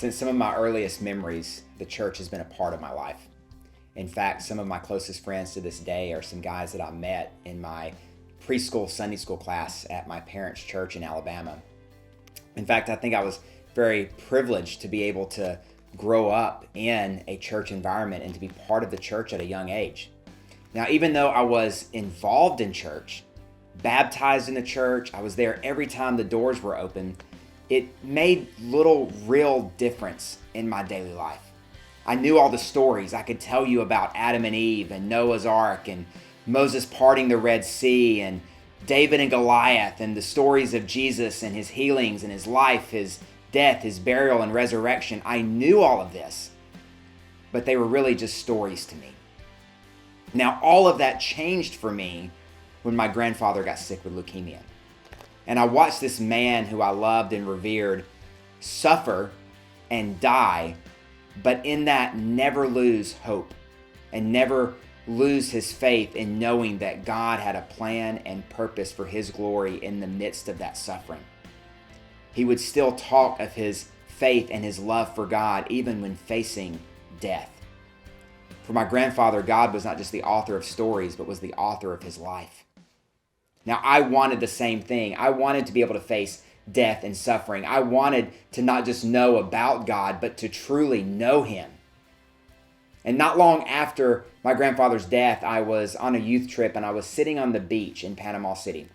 Since some of my earliest memories, the church has been a part of my life. In fact, some of my closest friends to this day are some guys that I met in my preschool Sunday school class at my parents' church in Alabama. In fact, I think I was very privileged to be able to grow up in a church environment and to be part of the church at a young age. Now, even though I was involved in church, baptized in the church, I was there every time the doors were open, it made little real difference in my daily life. I knew all the stories. I could tell you about Adam and Eve and Noah's Ark and Moses parting the Red Sea and David and Goliath and the stories of Jesus and his healings and his life, his death, his burial and resurrection. I knew all of this, but they were really just stories to me. Now, all of that changed for me when my grandfather got sick with leukemia. And I watched this man who I loved and revered suffer and die, but in that never lose hope and never lose his faith in knowing that God had a plan and purpose for his glory in the midst of that suffering. He would still talk of his faith and his love for God even when facing death. For my grandfather, God was not just the author of stories, but was the author of his life. Now, I wanted the same thing. I wanted to be able to face death and suffering. I wanted to not just know about God, but to truly know him. And not long after my grandfather's death, I was on a youth trip and I was sitting on the beach in Panama City.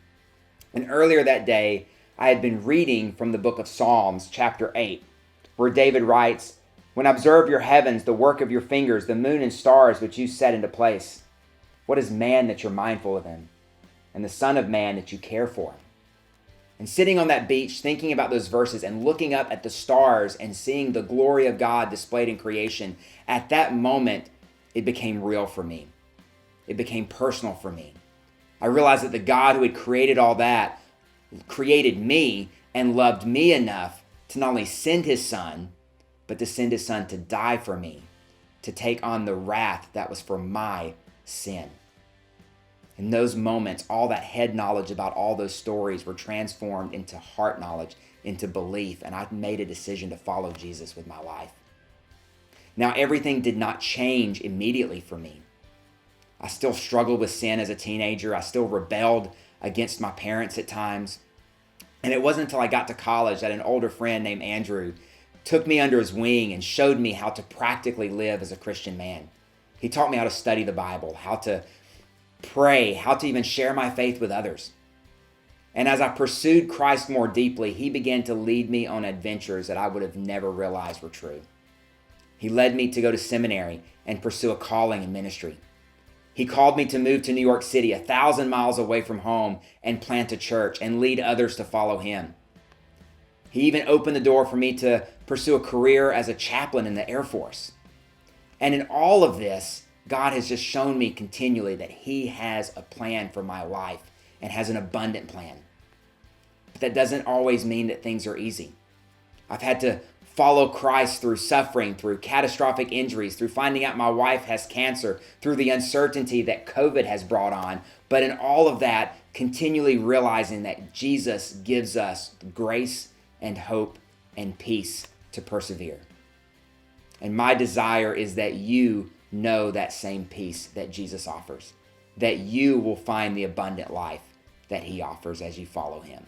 And earlier that day, I had been reading from the book of Psalms, chapter 8, where David writes, "When I observe your heavens, the work of your fingers, the moon and stars which you set into place, what is man that you're mindful of him? And the Son of Man that you care for?" And sitting on that beach, thinking about those verses and looking up at the stars and seeing the glory of God displayed in creation, at that moment, it became real for me. It became personal for me. I realized that the God who had created all that created me and loved me enough to not only send his Son, but to send his Son to die for me, to take on the wrath that was for my sin. In those moments, all that head knowledge about all those stories were transformed into heart knowledge, into belief, and I made a decision to follow Jesus with my life. Now, everything did not change immediately for me. I still struggled with sin as a teenager. I still rebelled against my parents at times. And it wasn't until I got to college that an older friend named Andrew took me under his wing and showed me how to practically live as a Christian man. He taught me how to study the Bible, how to pray, how to even share my faith with others. And as I pursued Christ more deeply, he began to lead me on adventures that I would have never realized were true. He led me to go to seminary and pursue a calling in ministry. He called me to move to New York City, 1,000 miles away from home, and plant a church and lead others to follow him. He even opened the door for me to pursue a career as a chaplain in the Air Force. And in all of this, God has just shown me continually that he has a plan for my life and has an abundant plan. But that doesn't always mean that things are easy. I've had to follow Christ through suffering, through catastrophic injuries, through finding out my wife has cancer, through the uncertainty that COVID has brought on. But in all of that, continually realizing that Jesus gives us grace and hope and peace to persevere. And my desire is that you know that same peace that Jesus offers, that you will find the abundant life that he offers as you follow him.